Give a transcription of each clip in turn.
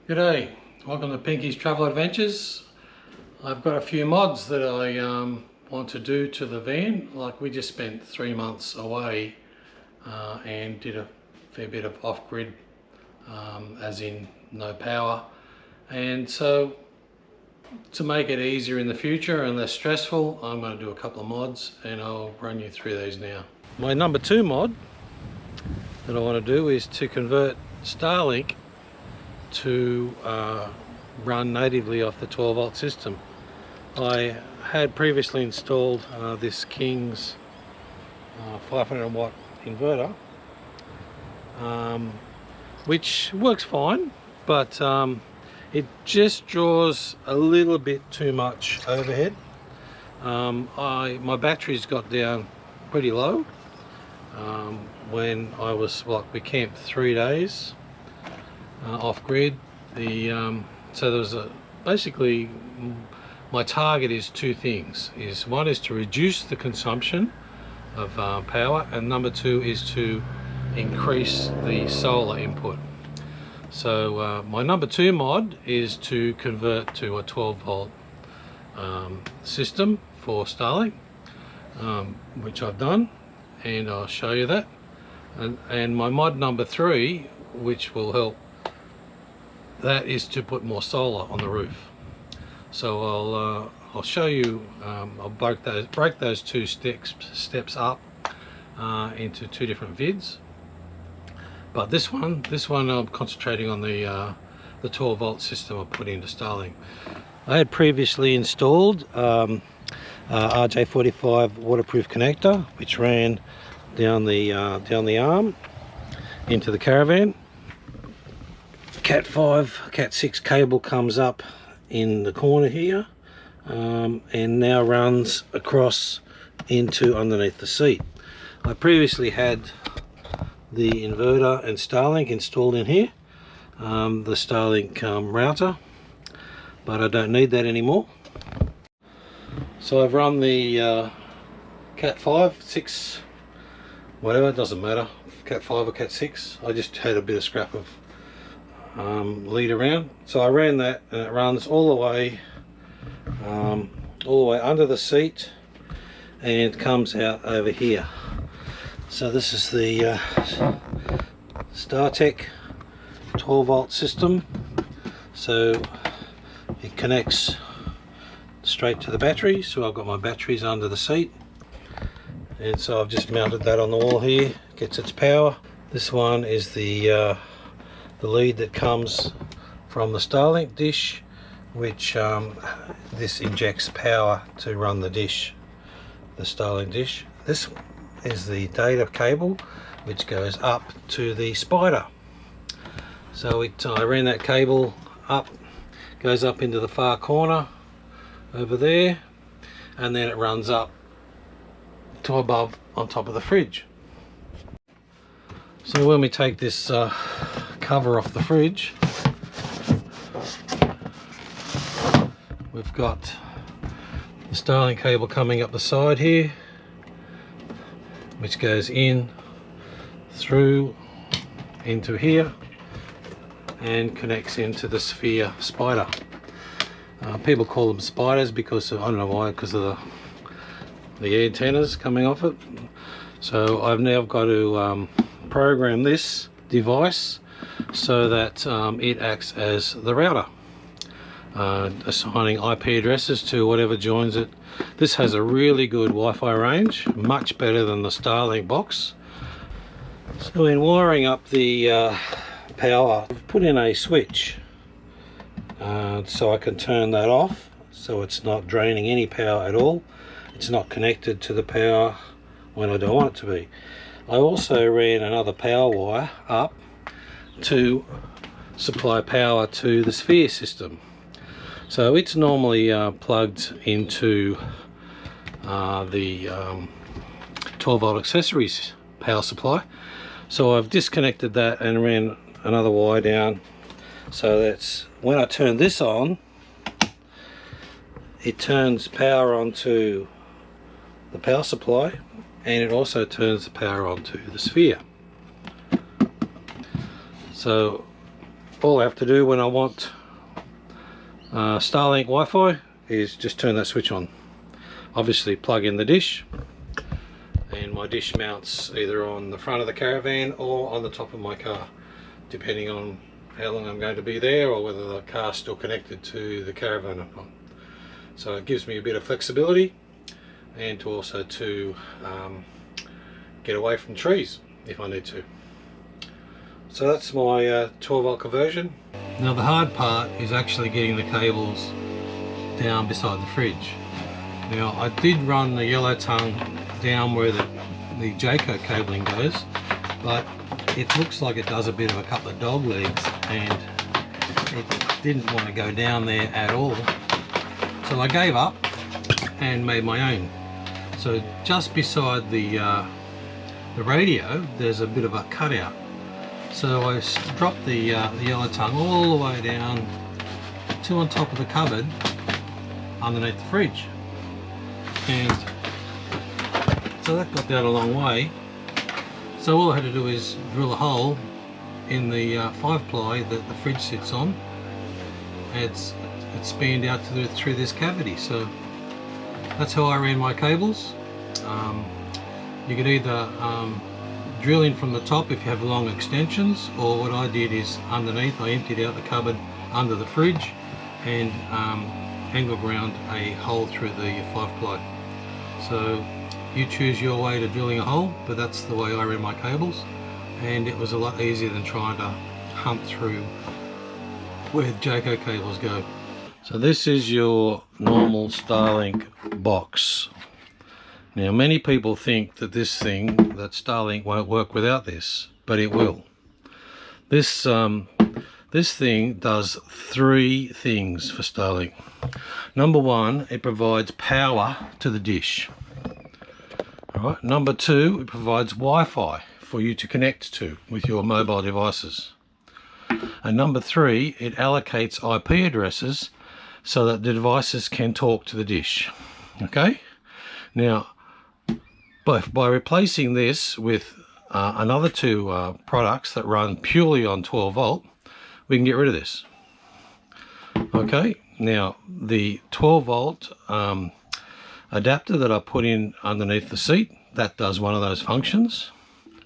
G'day, welcome to Pinky's Travel Adventures. I've got a few mods that I want to do to the van. Like, we just spent 3 months away and did a fair bit of off-grid, as in no power. And so to make it easier in the future and less stressful, I'm going to do a couple of mods and I'll run you through these now. My number 2 mod that I want to do is to convert StarLink to run natively off the 12 volt system. I had previously installed this King's 500 watt inverter, which works fine, but it just draws a little bit too much overhead. My batteries got down pretty low when I was, we camped 3 days off grid. So there was basically my target is 2 things. One is to reduce the consumption of power, and number 2 is to increase the solar input. So my number 2 mod is to convert to a 12 volt system for StarLink, which I've done, and I'll show you that. And my mod number 3, which will help, that is to put more solar on the roof. So I'll show you. I'll break those 2 steps up into 2 different vids. But this one I'm concentrating on the 12 volt system I put into StarLink. I had previously installed RJ45 waterproof connector, which ran down the arm into the Caravan. Cat 5, Cat 6 cable comes up in the corner here, and now runs across into underneath the seat. I previously had the inverter and StarLink installed in here, the StarLink router, but I don't need that anymore. So I've run the Cat 5, 6, whatever, it doesn't matter, Cat 5 or Cat 6. I just had a bit of scrap of lead around, so I ran that, and it runs all the way under the seat and comes out over here. So this is the StarTech 12 volt system, so it connects straight to the battery. So I've got my batteries under the seat, and so I've just mounted that on the wall here, gets its power. This one is the lead that comes from the StarLink dish, which this injects power to run the dish, the StarLink dish. This is the data cable which goes up to the spider. So I ran that cable up, goes up into the far corner over there, and then it runs up to above on top of the fridge. So when we take this cover off the fridge, we've got the StarLink cable coming up the side here, which goes in through into here and connects into the sphere spider. People call them spiders because I don't know why, because of the antennas coming off it. So I've now got to program this device so that it acts as the router, assigning IP addresses to whatever joins it. This has a really good Wi-Fi range, much better than the StarLink box. So in wiring up the power, I've put in a switch so I can turn that off, so it's not draining any power at all. It's not connected to the power when I don't want it to be. I also ran another power wire up to supply power to the sphere system. So it's normally plugged into the 12 volt accessories power supply. So I've disconnected that and ran another wire down, so that's when I turn this on, it turns power onto the power supply, and it also turns the power onto the sphere. So all I have to do when I want StarLink Wi-Fi is just turn that switch on. Obviously plug in the dish, and my dish mounts either on the front of the Caravan or on the top of my car, depending on how long I'm going to be there or whether the car's still connected to the Caravan or not. So it gives me a bit of flexibility, and to also to get away from trees if I need to. So that's my 12 volt conversion. Now the hard part is actually getting the cables down beside the fridge. Now I did run the yellow tongue down where the Jayco cabling goes, but it looks like it does a bit of a couple of dog legs, and it didn't want to go down there at all. So I gave up and made my own. So just beside the radio there's a bit of a cutout. So I dropped the yellow tongue all the way down to on top of the cupboard underneath the fridge, and so that got down a long way. So all I had to do is drill a hole in the 5-ply that the fridge sits on. It's spanned out through this cavity. So that's how I ran my cables. You could either drill in from the top if you have long extensions, or what I did is underneath I emptied out the cupboard under the fridge and angle ground a hole through the 5-ply. So you choose your way to drilling a hole, but that's the way I ran my cables, and it was a lot easier than trying to hunt through where Jayco cables go. So this is your normal StarLink box. Now many people think that that StarLink won't work without this, but it will. This thing does 3 things for StarLink. Number 1, it provides power to the dish. Right. Number 2, it provides Wi-Fi for you to connect to with your mobile devices. And number 3, it allocates IP addresses so that the devices can talk to the dish. Okay? Now, by replacing this with another 2 products that run purely on 12 volt, we can get rid of this. Okay, now the 12 volt adapter that I put in underneath the seat, that does one of those functions,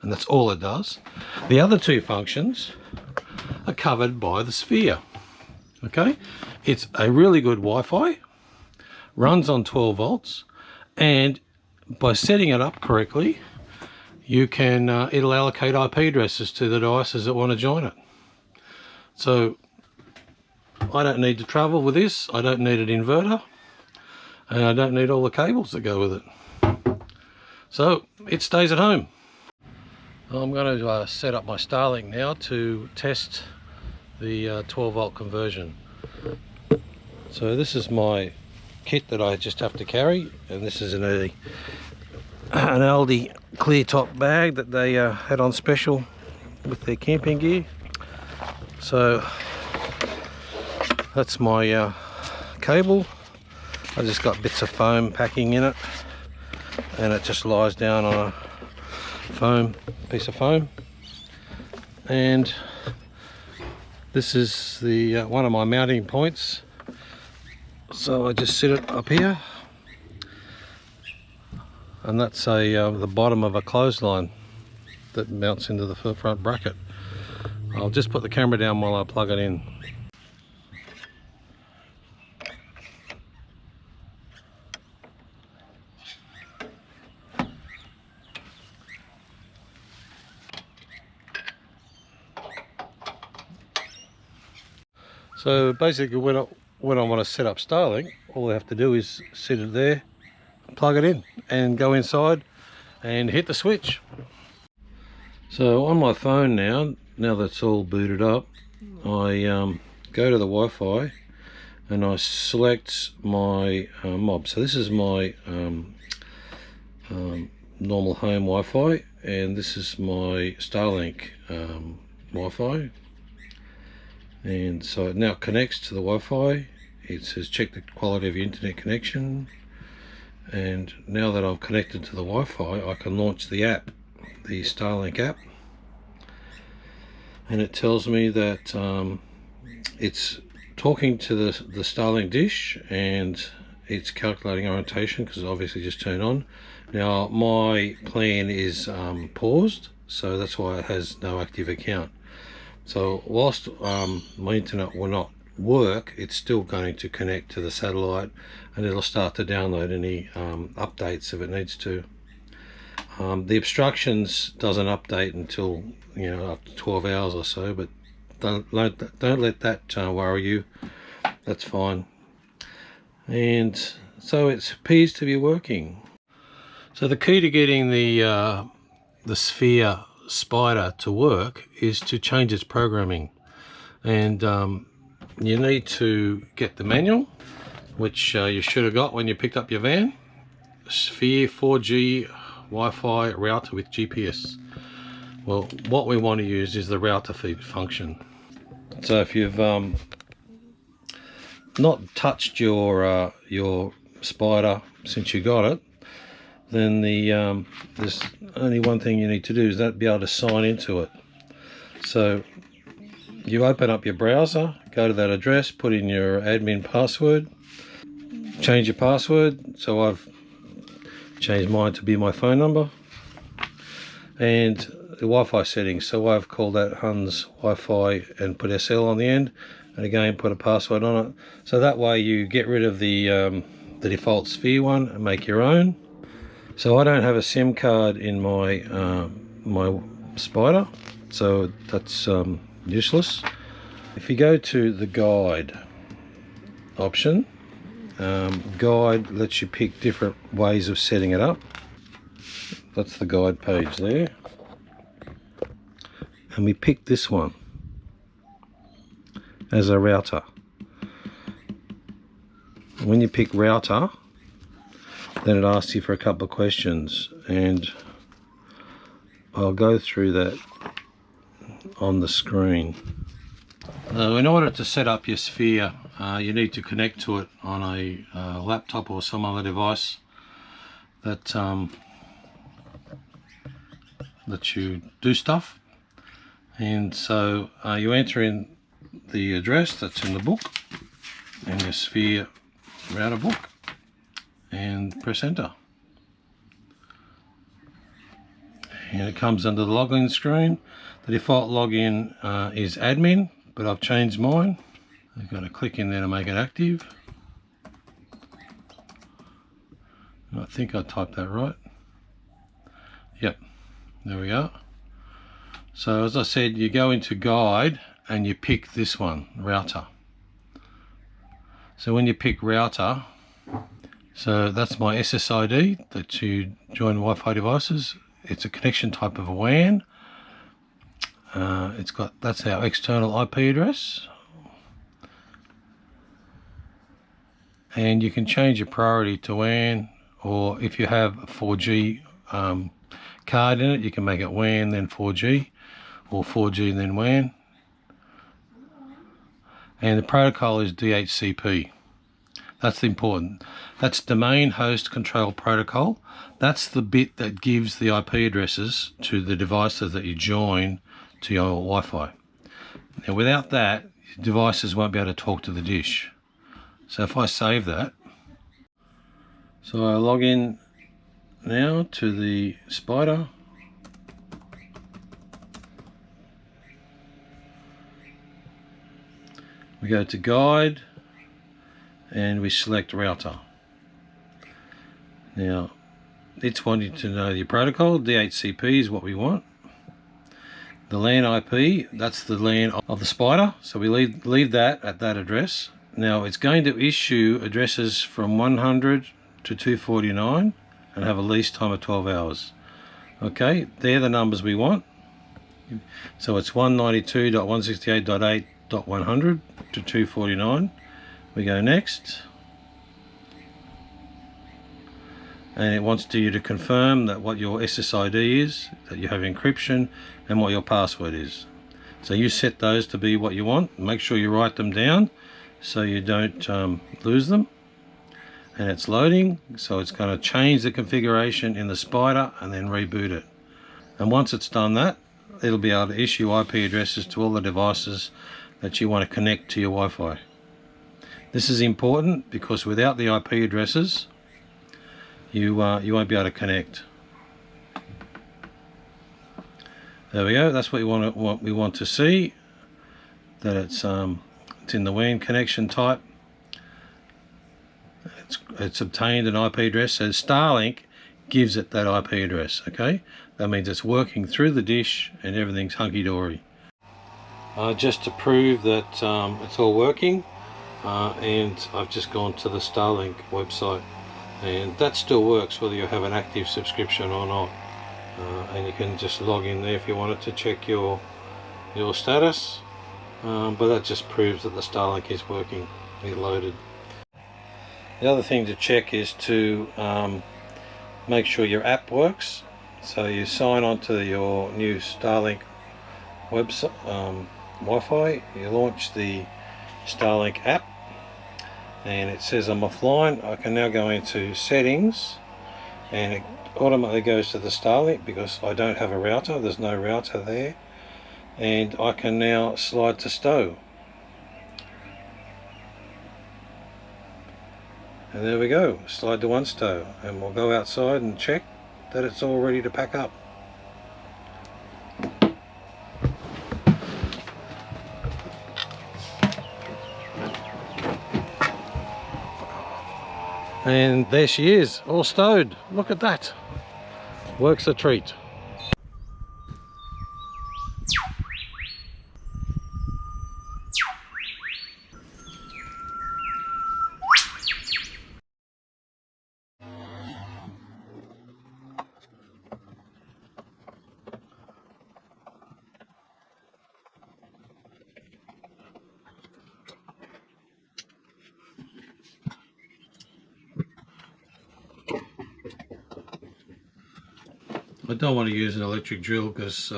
and that's all it does. The other 2 functions are covered by the sphere. Okay, it's a really good Wi-Fi, runs on 12 volts, and by setting it up correctly, you can it'll allocate IP addresses to the devices that want to join it. So I don't need to travel with this, I don't need an inverter, and I don't need all the cables that go with it. So it stays at home. I'm going to set up my StarLink now to test the 12 volt conversion. So this is my kit that I just have to carry, and this is an Aldi clear top bag that they had on special with their camping gear. So that's my cable. I just got bits of foam packing in it, and it just lies down on a piece of foam. And this is the one of my mounting points. So I just sit it up here, and that's the bottom of a clothesline that mounts into the front bracket. I'll just put the camera down while I plug it in. So basically when I want to set up StarLink, all I have to do is sit it there, plug it in, and go inside and hit the switch. So on my phone now that's all booted up, I go to the Wi-Fi and I select my mob. So this is my normal home Wi-Fi, and this is my StarLink Wi-Fi. And so it now connects to the Wi-Fi. It says check the quality of your internet connection, and now that I've connected to the Wi-Fi, I can launch the app, the StarLink app, and it tells me that it's talking to the StarLink dish, and it's calculating orientation because it's obviously just turned on. Now my plan is paused, so that's why it has no active account. So whilst my internet will not work, it's still going to connect to the satellite, and it'll start to download any updates if it needs to. The obstructions doesn't update until, you know, after 12 hours or so, but don't let that worry you. That's fine. And so it appears to be working. So the key to getting the sphere spider to work is to change its programming, and you need to get the manual, which you should have got when you picked up your van. Sphere 4G Wi-Fi router with GPS. Well, what we want to use is the router feed function. So if you've not touched your spider since you got it, then there's only one thing you need to do, is that be able to sign into it. So you open up your browser, go to that address, put in your admin password, change your password. So I've changed mine to be my phone number, and the Wi-Fi settings. So I've called that Hans Wi-Fi and put SL on the end, and again put a password on it. So that way you get rid of the default Sphere one and make your own. So I don't have a SIM card in my my spider, so that's useless. If you go to the guide option, guide lets you pick different ways of setting it up. That's the guide page there, and we picked this one as a router. When you pick router, then it asks you for a couple of questions, and I'll go through that on the screen. In order to set up your sphere, you need to connect to it on a laptop or some other device that lets you do stuff. And so you enter in the address that's in the book, in your sphere router book, and press enter. And it comes under the login screen. The default login is admin, but I've changed mine. I've got to click in there to make it active. I think I typed that right. Yep, there we go. So as I said, you go into guide and you pick this one, router. So when you pick router, so that's my SSID that you join Wi-Fi devices. It's a connection type of a WAN. That's our external IP address. And you can change your priority to WAN, or if you have a 4G card in it, you can make it WAN then 4G, or 4G then WAN. And the protocol is DHCP. That's important. That's Domain Host Control Protocol. That's the bit that gives the IP addresses to the devices that you join to your Wi-Fi. Now without that, your devices won't be able to talk to the dish. So if I save that, so I log in now to the spider. We go to guide and we select router. Now it's wanting to know your protocol. DHCP is what we want. The LAN IP, that's the LAN of the spider, so we leave that at that address. Now it's going to issue addresses from 100 to 249 and have a lease time of 12 hours. Okay, they're the numbers we want. So it's 192.168.8.100 to 249. We go next. And it wants you to confirm that what your SSID is, that you have encryption, and what your password is. So you set those to be what you want. Make sure you write them down so you don't lose them. And it's loading, so it's going to change the configuration in the spider and then reboot it. And once it's done that, it'll be able to issue IP addresses to all the devices that you want to connect to your Wi-Fi. This is important because without the IP addresses, you won't be able to connect. There we go. That's what we want to see. That it's in the WAN connection type. It's obtained an IP address. So StarLink gives it that IP address. Okay, that means it's working through the dish and everything's hunky-dory. Just to prove that it's all working, and I've just gone to the StarLink website, and that still works whether you have an active subscription or not. And you can just log in there if you wanted to check your status, but that just proves that the StarLink is working. It loaded. The other thing to check is to make sure your app works. So you sign on to your new StarLink website Wi-Fi, you launch the StarLink app, and it says I'm offline. I can now go into settings, and it automatically goes to the StarLink because I don't have a router. There's no router there, and I can now slide to stow. And there we go, slide to one stow, and we'll go outside and check that it's all ready to pack up. And there she is, all stowed. Look at that, works a treat. I don't want to use an electric drill because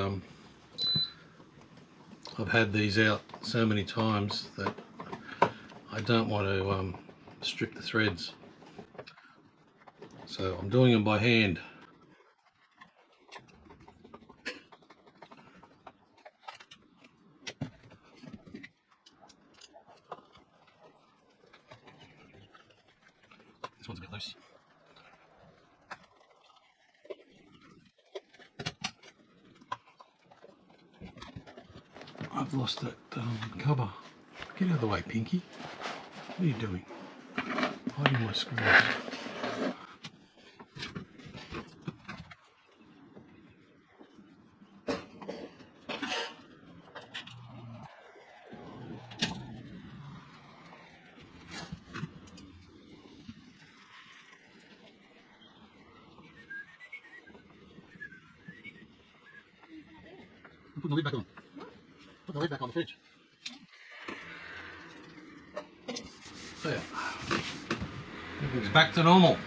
I've had these out so many times that I don't want to strip the threads. So I'm doing them by hand. This one's a bit loose. I've lost that cover. Get out of the way, Pinky. What are you doing? Hiding my screws. Put the lid back on. Put the lid back on the fridge. There. Everything's back to normal.